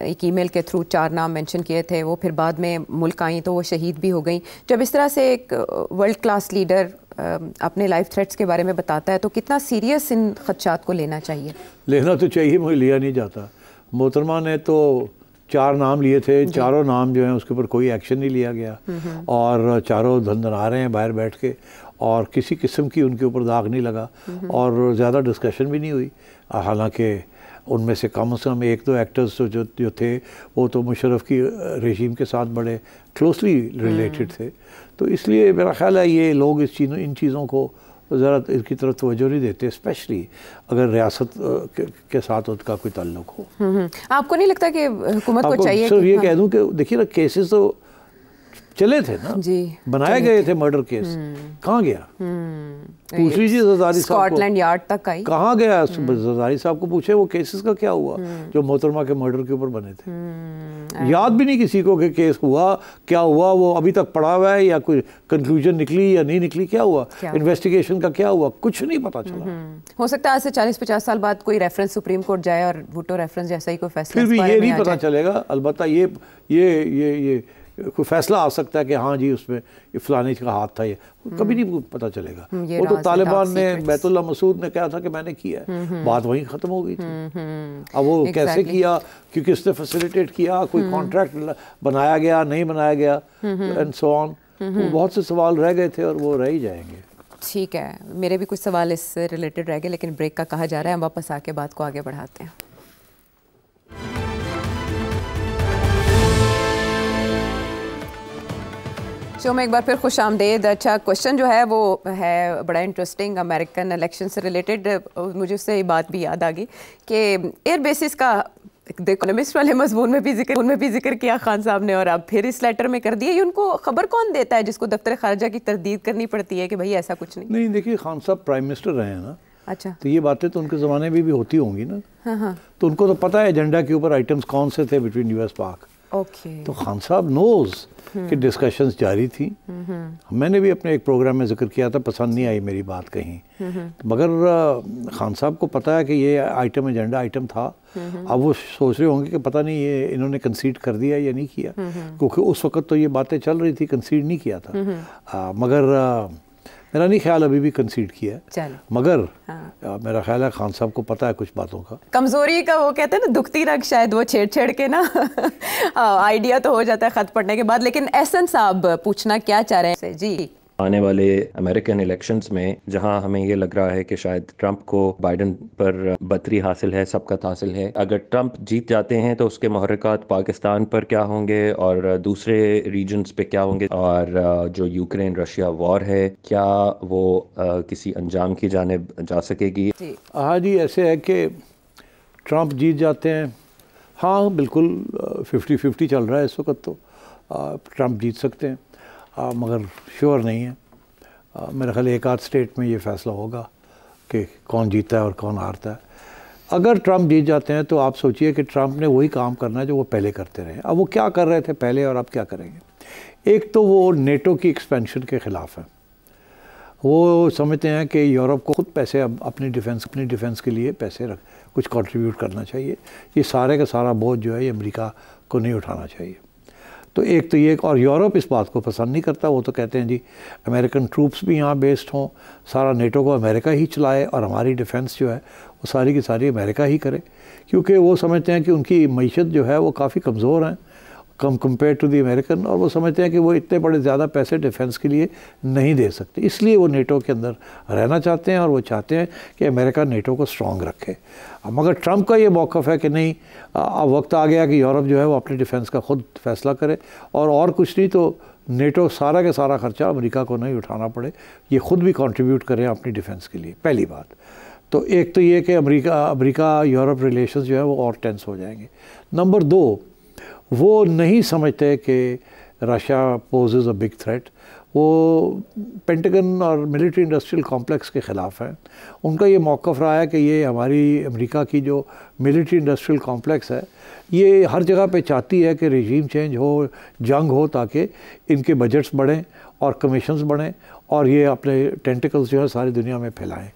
Speaker 1: एक ईमेल के थ्रू 4 नाम मेंशन किए थे, वो फिर बाद में मुल्क आई तो वो शहीद भी हो गई। जब इस तरह से एक वर्ल्ड क्लास लीडर अपने लाइफ थ्रेट्स के बारे में बताता है तो कितना सीरियस इन खदशात को लेना चाहिए? लेना
Speaker 2: तो चाहिए, मुझे लिया नहीं जाता। मोहतरमा ने तो 4 नाम लिए थे, चारों नाम जो हैं उसके ऊपर कोई एक्शन नहीं लिया गया और चारों धंधना रहे हैं बाहर बैठ के और किसी किस्म की उनके ऊपर दाग नहीं लगा और ज़्यादा डिस्कशन भी नहीं हुई। हालांकि उनमें से कम एक दो एक्टर्स जो थे वो तो मुशर्रफ की रेजीम के साथ बड़े क्लोजली रिलेटेड थे, तो इसलिए मेरा ख्याल है ये लोग इन चीज़ों को ज़रा इनकी तरफ तवज्जो नहीं देते, स्पेशली अगर रियासत के साथ उनका कोई ताल्लुक हो।
Speaker 1: आपको नहीं लगता कि हुकूमत को चाहिए?
Speaker 2: सिर्फ ये कह दूं कि देखिए ना, केसेस तो चले थे ना जी, बनाए गए थे मर्डर केस, कहाँ गया? पूछ लीजिए जरदारी साहब को,
Speaker 1: स्कॉटलैंड यार्ड तक का ही
Speaker 2: कहाँ गया? जरदारी साहब को पूछे वो केसेस का क्या हुआ जो मोहतरमा के मर्डर के ऊपर बने थे। याद भी नहीं किसी को कि केस हुआ क्या हुआ, वो अभी तक पड़ा हुआ है या कोई कंक्लूजन निकली या नहीं निकली, क्या हुआ, इन्वेस्टिगेशन का क्या हुआ, कुछ नहीं पता चला।
Speaker 1: हो सकता है आज से 40-50 साल बाद कोई रेफरेंस सुप्रीम कोर्ट जाए और भुट्टो रेफरेंस जैसा ही कोई फैसला,
Speaker 2: फिर भी ये नहीं पता चलेगा। अलबत्ता ये कोई फैसला आ सकता है कि हाँ जी उसमें फलाने का हाथ था, ये कभी नहीं पता चलेगा। वो तो तालिबान ने, बैतुल्ला मसूद ने कहा था कि मैंने किया है, बात वहीं ख़त्म हो गई थी। अब वो कैसे किया, क्योंकि उसने फैसिलिटेट किया, कोई कॉन्ट्रैक्ट बनाया गया नहीं बनाया गया एंड सो ऑन, बहुत से सवाल रह गए थे और वो रह ही जाएंगे।
Speaker 1: ठीक है, मेरे भी कुछ सवाल इससे रिलेटेड रह गए, लेकिन ब्रेक का कहा जा रहा है, हम वापस आके बात को आगे बढ़ाते हैं। शो में एक बार फिर खुश आमदेद। अच्छा, क्वेश्चन जो है वो है बड़ा इंटरेस्टिंग, अमेरिकन इलेक्शन से रिलेटेड। मुझे उससे ये बात भी याद आ गई कि एयर बेसिस का इकोनॉमिस्ट वाले मजमून में भी जिक्र किया खान साहब ने, और अब फिर इस लेटर में कर दिया। ये उनको खबर कौन देता है जिसको दफ्तर खारजा की तरदीद करनी पड़ती है कि भाई ऐसा कुछ नहीं?
Speaker 2: देखिए, खान साहब प्राइम मिनिस्टर रहे हैं ना।
Speaker 1: अच्छा,
Speaker 2: तो ये बातें तो उनके ज़माने में भी होती होंगी ना। हाँ। तो उनको तो पता है एजेंडा के ऊपर आइटम्स कौन से थे बिटवीन US पाक।
Speaker 1: ओके।
Speaker 2: तो खान साहब नोज कि डिस्कशंस जारी थी। मैंने भी अपने एक प्रोग्राम में जिक्र किया था, पसंद नहीं आई मेरी बात कहीं, मगर खान साहब को पता है कि ये आइटम एजेंडा आइटम था। अब वो सोच रहे होंगे कि पता नहीं ये इन्होंने कंसीड कर दिया या नहीं किया, क्योंकि उस वक्त तो ये बातें चल रही थी, कंसीड नहीं किया था। मगर मेरा नहीं ख्याल अभी भी कंसीड किया है, मगर मेरा ख्याल है खान साहब को पता है कुछ बातों का।
Speaker 1: कमजोरी का वो कहते हैं ना, दुखती रग शायद वो छेड़ के ना आइडिया तो हो जाता है खत पढ़ने के बाद। लेकिन एहसन साहब पूछना क्या चाह रहे हैं जी?
Speaker 3: आने वाले अमेरिकन इलेक्शंस में जहां हमें ये लग रहा है कि शायद ट्रंप को बाइडन पर बतरी हासिल है, सबकत हासिल है, अगर ट्रंप जीत जाते हैं तो उसके मुहर्रिकात पाकिस्तान पर क्या होंगे और दूसरे रीजन्स पे क्या होंगे, और जो यूक्रेन रशिया वॉर है क्या वो किसी अंजाम की जानिब जा सकेगी?
Speaker 2: हाँ जी, ऐसे है कि ट्रंप जीत जाते हैं, हाँ बिल्कुल 50-50 चल रहा है इस वक्त, तो ट्रंप जीत सकते हैं, मगर श्योर नहीं है। मेरा ख्याल एक आध स्टेट में ये फैसला होगा कि कौन जीतता है और कौन हारता है। अगर ट्रंप जीत जाते हैं तो आप सोचिए कि ट्रंप ने वही काम करना है जो वो पहले करते रहे। अब वो क्या कर रहे थे पहले और अब क्या करेंगे? एक तो वो नेटो की एक्सपेंशन के ख़िलाफ़ है। वो समझते हैं कि यूरोप को खुद पैसे अब अपनी डिफेंस के लिए पैसे कुछ कंट्रीब्यूट करना चाहिए। ये सारे का सारा बोझ जो है ये अमेरिका को नहीं उठाना चाहिए। तो एक तो ये, और यूरोप इस बात को पसंद नहीं करता। वो तो कहते हैं जी अमेरिकन ट्रूप्स भी यहाँ बेस्ड हों, सारा नेटो को अमेरिका ही चलाए और हमारी डिफेंस जो है वो सारी की सारी अमेरिका ही करे, क्योंकि वो समझते हैं कि उनकी मईशत जो है वो काफ़ी कमज़ोर है कंपेयर टू दी अमेरिकन, और वो समझते हैं कि वो इतने बड़े ज़्यादा पैसे डिफेंस के लिए नहीं दे सकते, इसलिए वो नेटो के अंदर रहना चाहते हैं और वो चाहते हैं कि अमेरिका नेटो को स्ट्रॉन्ग रखे। मगर ट्रंप का ये मौक़िफ़ है कि नहीं, अब वक्त आ गया कि यूरोप जो है वो अपनी डिफेंस का खुद फैसला करे, और कुछ नहीं तो नेटो सारा का सारा ख़र्चा अमेरिका को नहीं उठाना पड़े, ये खुद भी कंट्रीब्यूट करें अपनी डिफेंस के लिए। पहली बात तो एक तो ये कि अमेरिका यूरोप रिलेशंस जो है वो और टेंस हो जाएंगे। नंबर 2, वो नहीं समझते कि Russia possess a big threat. वो पेंटागन और मिलिट्री इंडस्ट्रियल कॉम्प्लेक्स के ख़िलाफ़ हैं। उनका ये मौक़िफ़ रहा है कि ये हमारी अमेरिका की जो मिलिट्री इंडस्ट्रियल कॉम्प्लेक्स है ये हर जगह पे चाहती है कि रिजीम चेंज हो, जंग हो, ताकि इनके बजट्स बढ़ें और कमीशंस बढ़ें और ये अपने टेंटिकल्स जो है सारी दुनिया में फैलाएं।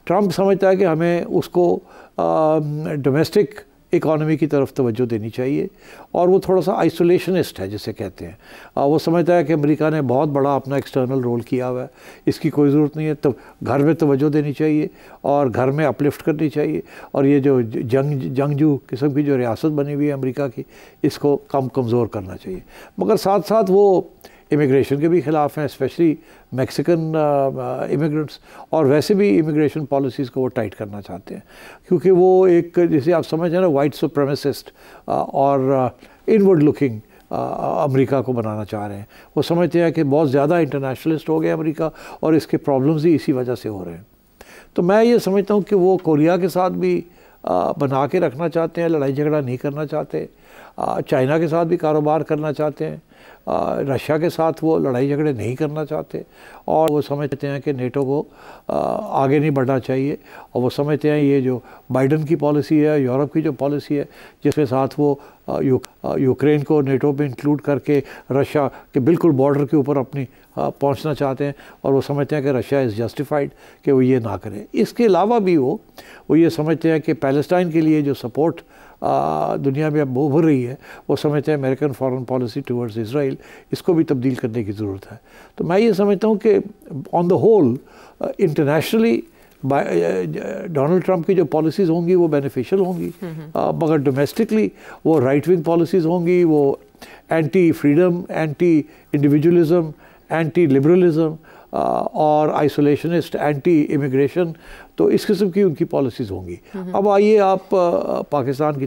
Speaker 2: ट्रंप समझता है कि हमें उसको डोमेस्टिक इकॉनमी की तरफ तवज्जो देनी चाहिए, और वो थोड़ा सा आइसोलेशनिस्ट है जिसे कहते हैं। वो समझता है कि अमेरिका ने बहुत बड़ा अपना एक्सटर्नल रोल किया हुआ है, इसकी कोई ज़रूरत नहीं है, तो घर में तवज्जो देनी चाहिए और घर में अपलिफ्ट करनी चाहिए, और ये जो जंगजू किस्म की जो रियासत बनी हुई है अमेरिका की, इसको कमज़ोर करना चाहिए। मगर साथ साथ वो इमिग्रेशन के भी ख़िलाफ़ हैं, स्पेशली मैक्सिकन इमिग्रेंट्स, और वैसे भी इमिग्रेशन पॉलिसीज़ को वो टाइट करना चाहते हैं, क्योंकि वो एक जैसे आप समझ रहे हैं ना वाइट सुप्रीमेसिस्ट और इनवर्ड लुकिंग अमेरिका को बनाना चाह रहे हैं। वो समझते हैं कि बहुत ज़्यादा इंटरनेशनलिस्ट हो गया अमेरिका और इसके प्रॉब्लम्स ही इसी वजह से हो रहे हैं। तो मैं ये समझता हूँ कि वो कोरिया के साथ भी बना के रखना चाहते हैं, लड़ाई झगड़ा नहीं करना चाहते। चाइना के साथ भी कारोबार करना चाहते हैं, रशिया के साथ वो लड़ाई झगड़े नहीं करना चाहते, और वो समझते हैं कि नेटो को आगे नहीं बढ़ना चाहिए। और वो समझते हैं ये जो बाइडन की पॉलिसी है, यूरोप की जो पॉलिसी है, जिसके साथ वो यूक्रेन को नेटो में इंक्लूड करके रशिया के बिल्कुल बॉर्डर के ऊपर अपनी पहुंचना चाहते हैं, और वो समझते हैं कि रशिया इज़ जस्टिफाइड कि वो ये ना करे। इसके अलावा भी वो ये समझते हैं कि पैलेस्टाइन के लिए जो सपोर्ट दुनिया में अब उभर रही है, वो समझते हैं American foreign policy towards Israel, इसको भी तब्दील करने की ज़रूरत है। तो मैं ये समझता हूँ कि on the whole internationally Donald Trump की जो पॉलिसीज़ होंगी वो बेनिफिशियल होंगी, मगर डोमेस्टिकली वो राइट विंग पॉलिसीज़ होंगी, वो anti freedom, anti individualism, anti liberalism और आइसोलेशनिस्ट, एंटी इमिग्रेशन, तो इस किस्म की उनकी पॉलिसीज़ होंगी। अब आइए आप पाकिस्तान की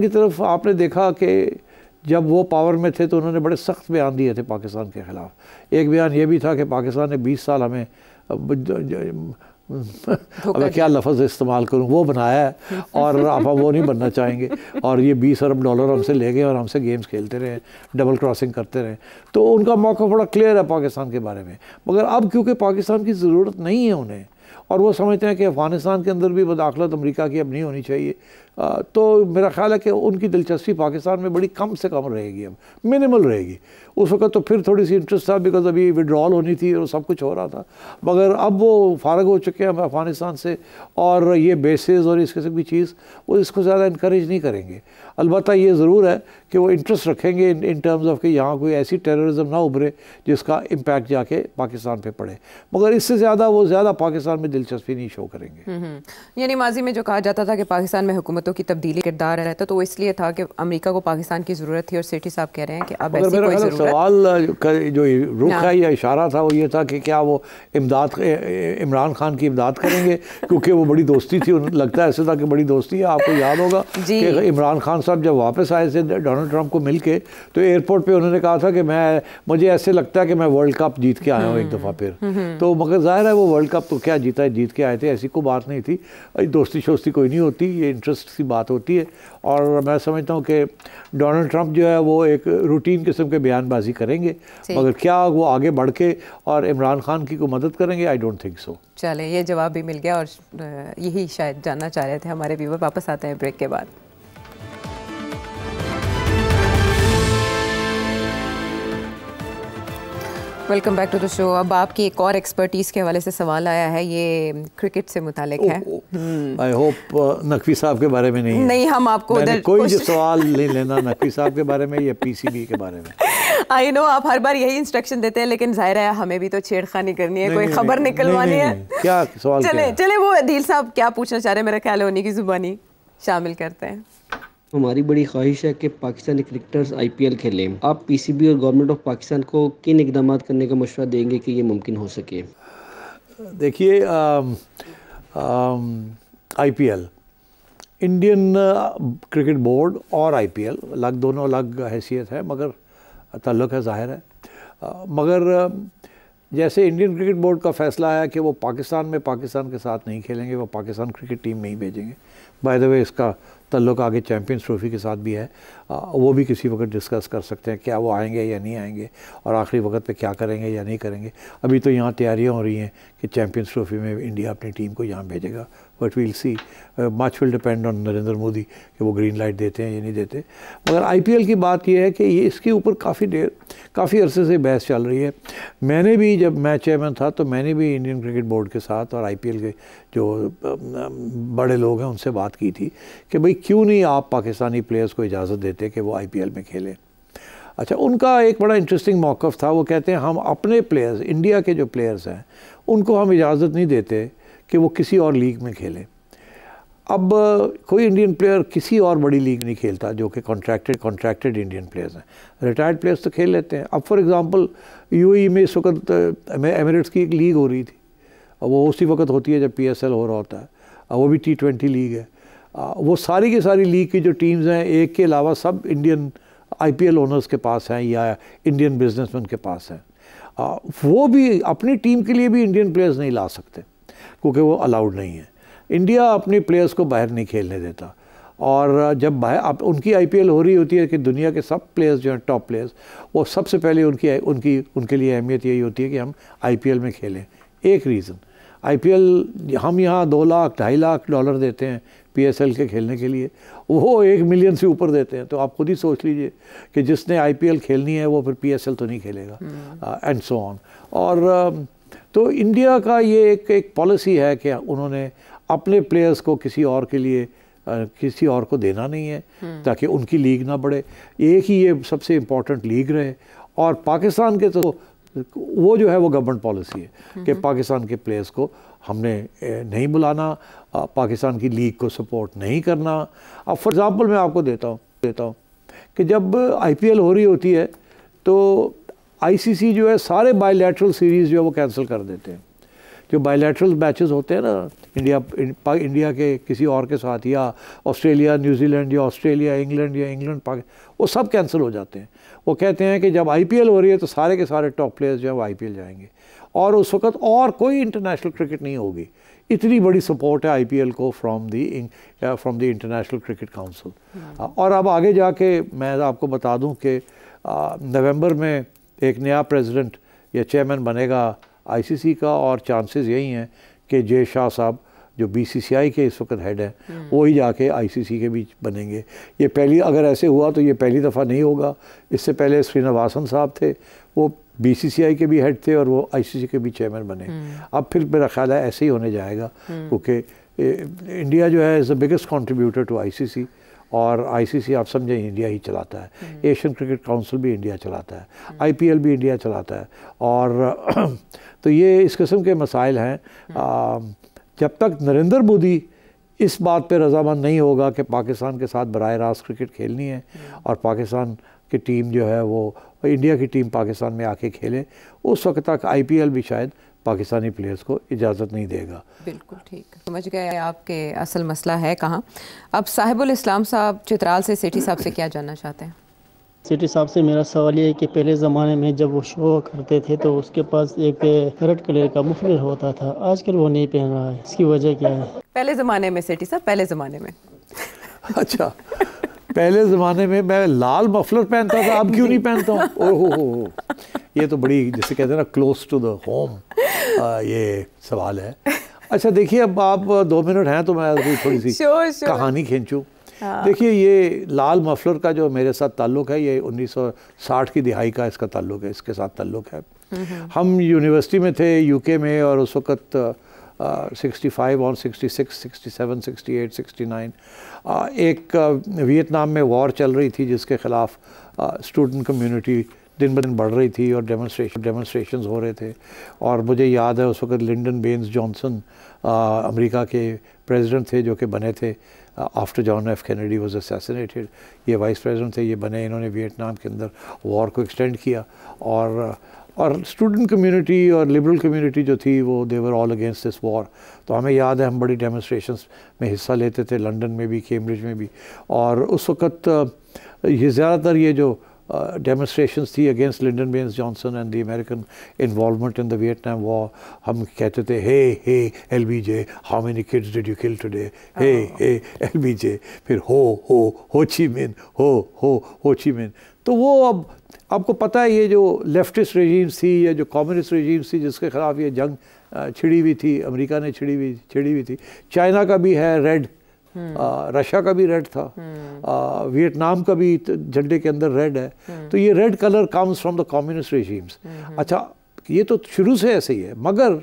Speaker 2: तरफ आपने देखा कि जब वो पावर में थे तो उन्होंने बड़े सख्त बयान दिए थे पाकिस्तान के ख़िलाफ़। एक बयान ये भी था कि पाकिस्तान ने 20 साल हमें अब क्या लफ्ज़ इस्तेमाल करूँ, वो बनाया है और अब हम वो नहीं बनना चाहेंगे, और ये 20 अरब डॉलर हमसे ले गए और हमसे गेम्स खेलते रहे, डबल क्रॉसिंग करते रहे। तो उनका मौका बड़ा क्लियर है पाकिस्तान के बारे में। मगर अब क्योंकि पाकिस्तान की ज़रूरत नहीं है उन्हें, और वो समझते हैं कि अफ़गानिस्तान के अंदर भी मुदाखलत अमेरिका की अब नहीं होनी चाहिए, तो मेरा ख्याल है कि उनकी दिलचस्पी पाकिस्तान में बड़ी कम से कम रहेगी, अब मिनिमल रहेगी। उस वक्त तो फिर थोड़ी सी इंटरेस्ट था, बिकॉज अभी विड्रॉल होनी थी और सब कुछ हो रहा था, मगर अब वो फारग हो चुके हैं अफ़गानिस्तान से, और ये बेसेस और इस किस्म की चीज़ वो इसको ज़्यादा इनक्रेज नहीं करेंगे। अलबत्ता ये ज़रूर है कि वो इंटरेस्ट रखेंगे इन टर्म्स ऑफ कि यहाँ कोई ऐसी टेररिज्म ना उभरे जिसका इम्पैक्ट जाके पाकिस्तान पे पड़े, मगर इससे ज़्यादा वो ज़्यादा पाकिस्तान में दिलचस्पी नहीं शो करेंगे।
Speaker 1: यानी माजी में जो कहा जाता था कि पाकिस्तान में हुकूमतों की तब्दीली किरदार रहता, तो वो इसलिए था कि अमेरिका को पाकिस्तान की ज़रूरत थी, और सेठी साहब कह रहे हैं कि अब ऐसी कोई ज़रूरत।
Speaker 2: सवाल का जो रुख है या इशारा था वो ये था कि क्या वो इमरान खान की इमदाद करेंगे, क्योंकि वो बड़ी दोस्ती थी, लगता है ऐसे था कि बड़ी दोस्ती है। आपको याद होगा कि इमरान खान साहब जब वापस आए थे डोनाल्ड ट्रंप को मिल के, तो एयरपोर्ट पे उन्होंने कहा था कि मुझे ऐसे लगता है कि मैं वर्ल्ड कप जीत के आया हूँ एक दफ़ा फिर। तो मगर ज़ाहिर है वो वर्ल्ड कप तो क्या जीता है, जीत के आए थे, ऐसी कोई बात नहीं थी, दोस्ती शोस्ती कोई नहीं होती, ये इंटरेस्ट की बात होती है। और मैं समझता हूँ कि डोनाल्ड ट्रंप जो है वो एक रूटीन किस्म के बयानबाजी करेंगे, मगर क्या वो आगे बढ़ के और इमरान खान की को मदद करेंगे, आई डोंट थिंक सो।
Speaker 1: चले, ये जवाब भी मिल गया, और यही शायद जानना चाह रहे थे हमारे व्यूअर। वापस आते हैं ब्रेक के बाद। Welcome back to the show. अब आपकी एक और एक्सपर्टीज़ के हवाले से सवाल आया है, ये क्रिकेट से मुतालिक है।
Speaker 2: आई होप नकवी साहब के बारे में नहीं है।
Speaker 1: नहीं, हम आपको उधर
Speaker 2: कोई जो सवाल नहीं लेना नकवी साहब के बारे में या पीसीबी के बारे में।
Speaker 1: आई नो आप हर बार यही इंस्ट्रक्शन देते हैं, लेकिन जाहिर है हमें भी तो छेड़खानी करनी है, कोई खबर निकलवानी है।
Speaker 2: क्या सवाल?
Speaker 1: चले वो अदील साहब क्या पूछना चाह रहे हैं, मेरा ख्याल है उन्हीं की जुबानी शामिल करते हैं।
Speaker 4: हमारी बड़ी ख्वाहिश है कि पाकिस्तानी क्रिकेटर्स आईपीएल खेलें। आप पीसीबी और गवर्नमेंट ऑफ पाकिस्तान को किन इकदाम करने का मशवरा देंगे कि ये मुमकिन हो सके?
Speaker 2: देखिए, आईपीएल, इंडियन क्रिकेट बोर्ड और आईपीएल दोनों अलग हैसियत है, मगर ताल्लुक़ है, ज़ाहिर है। मगर जैसे इंडियन क्रिकेट बोर्ड का फ़ैसला है कि वो पाकिस्तान के साथ नहीं खेलेंगे, वो पाकिस्तान क्रिकेट टीम में ही भेजेंगे। बाय द वे इसका ताल्लुक़ आगे चैम्पियंस ट्रॉफ़ी के साथ भी है, वो भी किसी वक्त डिस्कस कर सकते हैं क्या वो आएंगे या नहीं आएंगे, और आखिरी वक्त पे क्या करेंगे या नहीं करेंगे। अभी तो यहाँ तैयारियाँ हो रही हैं कि चैम्पियंस ट्रॉफ़ी में इंडिया अपनी टीम को यहाँ भेजेगा, but we'll see, much will depend on Narendra Modi कि वो ग्रीन लाइट देते हैं या नहीं देते। मगर आईपीएल की बात यह है कि ये इसके ऊपर काफ़ी अरसे से बहस चल रही है। मैंने भी, जब मैं चेयरमैन था, तो मैंने भी इंडियन क्रिकेट बोर्ड के साथ और आईपीएल के जो बड़े लोग हैं उनसे बात की थी कि भाई क्यों नहीं आप पाकिस्तानी प्लेयर्स को इजाज़त देते कि वो आईपीएल में खेलें। अच्छा, उनका एक बड़ा इंटरेस्टिंग मौक़िफ़ था। वो कहते हैं हम अपने प्लेयर्स, इंडिया के जो प्लेयर्स हैं, उनको हम इजाज़त नहीं देते कि वो किसी और लीग में खेलें। अब कोई इंडियन प्लेयर किसी और बड़ी लीग नहीं खेलता जो कि कॉन्ट्रैक्टेड इंडियन प्लेयर्स हैं। रिटायर्ड प्लेयर्स तो खेल लेते हैं। अब फॉर एग्ज़ाम्पल यूएई में इस वक्त एमिरेट्स की एक लीग हो रही थी, वो उसी वक्त होती है जब पीएसएल हो रहा होता है, वो भी T20 लीग है। वो सारी की सारी लीग की जो टीम्स हैं, एक के अलावा सब इंडियन आईपीएल ओनर्स के पास हैं या इंडियन बिजनेसमैन के पास हैं। वो भी अपनी टीम के लिए भी इंडियन प्लेयर्स नहीं ला सकते क्योंकि वो अलाउड नहीं है। इंडिया अपने प्लेयर्स को बाहर नहीं खेलने देता, और जब बाहर उनकी आईपीएल हो रही होती है कि दुनिया के सब प्लेयर्स जो हैं, टॉप प्लेयर्स, वो सबसे पहले उनके लिए अहमियत यही होती है कि हम आईपीएल में खेलें। एक रीज़न, आईपीएल हम यहाँ $2 लाख $2.5 लाख देते हैं पीएसएल के खेलने के लिए, वो 1 मिलियन से ऊपर देते हैं। तो आप खुद ही सोच लीजिए कि जिसने आईपीएल खेलनी है वो फिर पीएसएल तो नहीं खेलेगा, एंड सो ऑन। और तो इंडिया का ये एक पॉलिसी है कि उन्होंने अपने प्लेयर्स को किसी और के लिए किसी और को देना नहीं है ताकि उनकी लीग ना बढ़े। एक ही ये सबसे इम्पोर्टेंट लीग रहे। और पाकिस्तान के तो वो जो है वो गवर्नमेंट पॉलिसी है कि पाकिस्तान के प्लेयर्स को हमने नहीं बुलाना, पाकिस्तान की लीग को सपोर्ट नहीं करना। अब फॉर एग्ज़ाम्पल मैं आपको देता हूँ कि जब आईपीएल हो रही होती है तो आईसीसी जो है सारे बायलैटरल सीरीज़ जो है वो कैंसिल कर देते हैं। जो बायलैटरल मैचेस होते हैं ना इंडिया के किसी और के साथ, या ऑस्ट्रेलिया न्यूजीलैंड, या ऑस्ट्रेलिया इंग्लैंड, या इंग्लैंड पाकिस्तान, वो सब कैंसिल हो जाते हैं। वो कहते हैं कि जब आईपीएल हो रही है तो सारे के सारे टॉप प्लेयर्स जो है वो आईपीएल जाएंगे, और उस वक्त और कोई इंटरनेशनल क्रिकेट नहीं होगी। इतनी बड़ी सपोर्ट है आईपीएल को from the international cricket council. और अब आगे जाके मैं आपको बता दूं कि नवंबर में एक नया प्रेसिडेंट या चेयरमैन बनेगा आईसीसी का, और चांसेस यही हैं कि जे शाह साहब जो BCCI के इस वक्त हेड हैं वो ही जाके ICC के बीच बनेंगे। ये पहली, अगर ऐसे हुआ तो ये पहली दफ़ा नहीं होगा। इससे पहले श्रीनिवासन साहब थे, वो BCCI के भी हेड थे और वो ICC के भी चेयरमैन बने। अब फिर मेरा ख्याल है ऐसे ही होने जाएगा, क्योंकि इंडिया जो है is the biggest contributor to ICC, और ICC आप समझें इंडिया ही चलाता है। एशियन क्रिकेट काउंसिल भी इंडिया चलाता है, IPL भी इंडिया चलाता है। और तो ये इस किस्म के मसाइल हैं। जब तक नरेंद्र मोदी इस बात पे रजामंद नहीं होगा कि पाकिस्तान के साथ बराह रास्त क्रिकेट खेलनी है और पाकिस्तान की टीम जो है वो इंडिया की टीम पाकिस्तान में आके खेले, उस वक्त तक IPL भी शायद पाकिस्तानी प्लेयर्स को इजाज़त नहीं देगा।
Speaker 1: बिल्कुल ठीक, समझ गए आपके असल मसला है कहाँ। अब साहिबुल इस्लाम साहब चित्राल से सेठी साहब से क्या जानना चाहते हैं?
Speaker 5: सेठी साहब से मेरा सवाल ये है कि पहले ज़माने में जब वो शो करते थे तो उसके पास एक रेड कलर का मफलर होता था, आजकल वो नहीं पहन रहा है, इसकी वजह क्या है? पहले
Speaker 1: ज़माने में सेठी साहब, पहले ज़माने में
Speaker 2: अच्छा, पहले ज़माने में मैं लाल मफलर पहनता था, अब क्यों नहीं पहनता हूँ? ओहो, ये तो बड़ी, जिसे कहते हैं ना, क्लोज टू द होम ये सवाल है। अच्छा देखिए, अब आप 2 मिनट हैं तो मैं थोड़ी सी कहानी खींचूँ। देखिए, ये लाल मफलर का जो मेरे साथ ताल्लुक़ है, ये 1960 की दिहाई का इसका ताल्लुक़ है, इसके साथ ताल्लुक़ है। हम यूनिवर्सिटी में थे UK में, और उस वक़्त 65 और 66, 67, 68, 69 एक वियतनाम में वॉर चल रही थी, जिसके ख़िलाफ़ स्टूडेंट कम्युनिटी दिन ब दिन बढ़ रही थी और डेमोन्स्ट्रेशंस हो रहे थे। और मुझे याद है उस वक्त लिंडन बेंस जॉनसन अमेरिका के प्रेसिडेंट थे, जो कि बने थे after John F Kennedy was assassinated. ये वाइस प्रेसिडेंट थे, ये बने, इन्होंने वियतनाम के अंदर वॉर को एक्सटेंड किया। और स्टूडेंट कम्युनिटी और लिबरल कम्युनिटी जो थी वो they were all against this war. तो हमें याद है हम बड़ी डेमोन्स्ट्रेशंस में हिस्सा लेते थे, लंदन में भी, कैम्ब्रिज में भी। और उस वक़्त ये ज़्यादातर ये जो डेमोन्स्ट्रेशंस थी against Lyndon Baines Johnson and the American involvement in the Vietnam war, हम कहते थे hey LBJ, how many kids did you kill today, hey LBJ, फिर हो ची मिन, हो ची मिन। तो वो अब आपको पता है, ये जो लेफ्टिस्ट रेजीम्स थी या जो कम्युनिस्ट रेजीम्स थी जिसके ख़िलाफ़ ये जंग छिड़ी हुई थी, अमेरिका ने छिड़ी हुई थी। चाइना का भी है रेड, रशिया का भी रेड था, वियतनाम का भी झंडे के अंदर रेड है। तो ये red colour comes from the communist regimes. अच्छा, ये तो शुरू से ऐसे ही है, मगर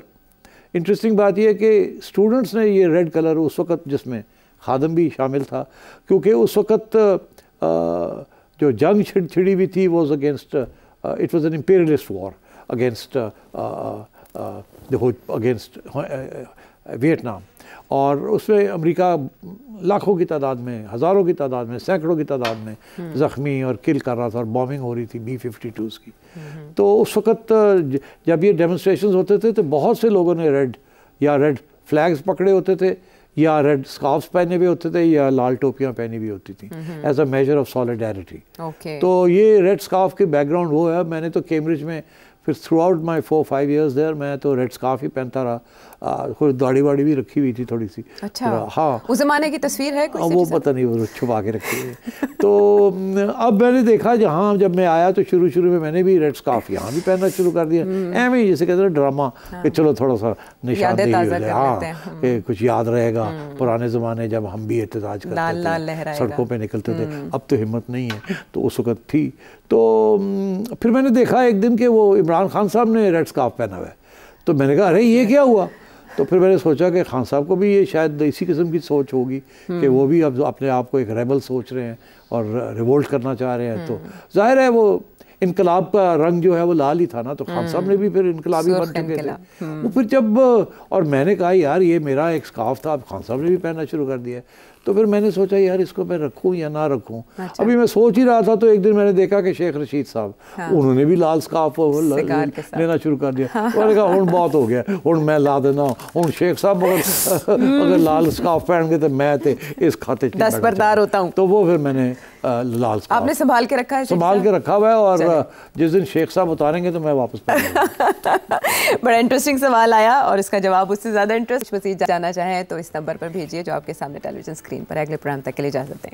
Speaker 2: इंटरेस्टिंग बात यह है कि स्टूडेंट्स ने ये रेड कलर उस वक़्त, जिसमें खादम भी शामिल था, क्योंकि उस वक़्त जो जंग छिड़ी हुई थी was against, it was an imperialist war against Vietnam. और उसमें अमेरिका लाखों की तादाद में, हज़ारों की तादाद में, सैकड़ों की तादाद में ज़ख्मी और किल कर रहा था, और बॉम्बिंग हो रही थी B-52s की। तो उस वक़्त जब ये डेमोन्स्ट्रेशंस होते थे तो बहुत से लोगों ने रेड फ्लैग्स पकड़े होते थे, या रेड स्कार्फ्स पहने हुए होते थे, या लाल टोपियाँ पहनी हुई होती थी as a measure of solidarity. तो ये रेड स्कार्फ की बैकग्राउंड वो है। मैंने तो कैम्ब्रिज में फिर throughout my 4-5 years there मैं तो रेड स्कार्फ ही पहनता रहा। कोई दाढ़ी वाड़ी भी रखी हुई थी थोड़ी सी।
Speaker 1: अच्छा,
Speaker 2: हाँ,
Speaker 1: उस ज़माने की तस्वीर है कोई?
Speaker 2: वो पता नहीं, वो छुपा के रखी है। तो अब मैंने देखा जहाँ जब मैं आया तो शुरू में मैंने भी रेड स्कार्फ यहाँ भी पहनना शुरू कर दिया। एम ही जैसे कहते हैं ड्रामा, कि चलो थोड़ा सा निशानदेही हो जाए, हाँ, कि कुछ याद रहेगा पुराने ज़माने जब हम भी एहतजाज करते थे, सड़कों पर निकलते थे। अब तो हिम्मत नहीं है, तो उस वक़्त थी। तो फिर मैंने देखा एक दिन कि वो इमरान खान साहब ने रेड स्कार्फ पहना हुआ है। तो मैंने कहा अरे ये क्या हुआ? तो फिर मैंने सोचा कि खान साहब को भी ये शायद इसी किस्म की सोच होगी कि वो भी अब अपने आप को एक रेबल सोच रहे हैं और रिवोल्ट करना चाह रहे हैं। तो जाहिर है वो इनकलाब का रंग जो है वो लाल ही था ना, तो खान साहब ने भी फिर इनकलाबी बन चुके थे। वो फिर जब, और मैंने कहा यार ये मेरा एक स्कार्फ था, अब खान साहब ने भी पहनना शुरू कर दिया। तो फिर मैंने सोचा यार इसको मैं रखूं या ना रखूं। अच्छा। अभी मैं सोच ही रहा था तो एक दिन मैंने देखा कि शेख रशीद साहब, हाँ, उन्होंने भी लाल स्कार्फ लेना शुरू कर दिया। मैंने कहा हुण बहुत हो गया, हुण मैं ला देना, हुण शेख साहब अगर लाल स्कार्फ पहन गए तो मैं तो इस खाते
Speaker 1: दस्तबरदार होता हूँ।
Speaker 2: तो वो फिर मैंने लाल स्कार्फ
Speaker 1: आपने संभाल के रखा है?
Speaker 2: संभाल के रखा हुआ है, और जिस दिन शेख साहब उतारेंगे तो मैं वापस
Speaker 1: बड़ा इंटरेस्टिंग सवाल आया, और इसका जवाब उससे ज़्यादा इंटरेस्ट मज़ीद जानना चाहें तो इस नंबर पर भेजिए जो आपके सामने टेलीविजन स्क्रीन पर। अगले प्रोग्राम तक के लिए इजाज़त दें।